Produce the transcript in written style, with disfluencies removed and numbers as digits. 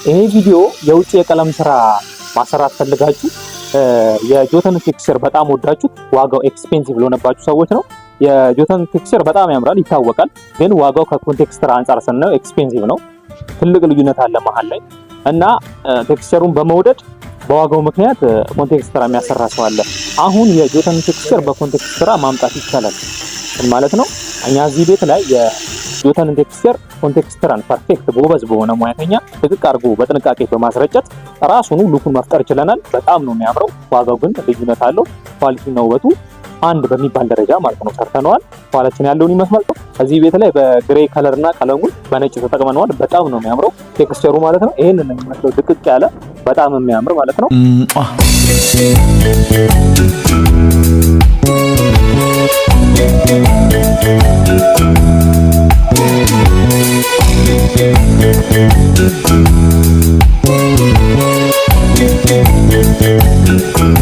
ይሄ ቪዲዮ የውጭ የቀለም ስራ ማሰራት ፈልጋችሁ የጆተን ቴክስቸር በጣም ወዳችሁት ዋጋው ኤክስፔንሲቭ ለሆነባችሁ ሰዎች ነው። የጆተን ቴክስቸር በጣም ያምራል ይታወቃል፣ ግን ዋጋው ከኮንቴክስቸር አንፃር ስናየው ኤክስፔንሲቭ ነው። ትልቅ ልዩነት አለ መሀል ላይ እና ቴክስቸሩን በመውደድ በዋጋው ምክንያት ኮንቴክስቸር የሚያሰራ ሰው አለ። አሁን የጆተን ቴክስቸር በኮንቴክስቸር ማምጣት ይቻላል ማለት ነው። እኛ እዚህ ቤት ላይ የጆተን ቴክስቸር ኮንቴክስቸርን ፐርፌክት ጎበዝ በሆነ ሙያተኛ ጥቅቅ አድርጎ በጥንቃቄ በማስረጨት ራሱኑ ሉኩን መፍጠር ችለናል። በጣም ነው የሚያምረው። ዋጋው ግን ልዩነት አለው። ኳሊቲና ውበቱ አንድ በሚባል ደረጃ ማለት ነው ሰርተነዋል። ኋላችን ያለውን ይመስላል። እዚህ ቤት ላይ በግሬ ከለርና ቀለሙን በነጭ ተጠቅመነዋል። በጣም ነው የሚያምረው ቴክስቸሩ ማለት ነው። ይሄንን ነው የሚመስለው ድቅቅ ያለ በጣም የሚያምር ማለት ነው። Thank you.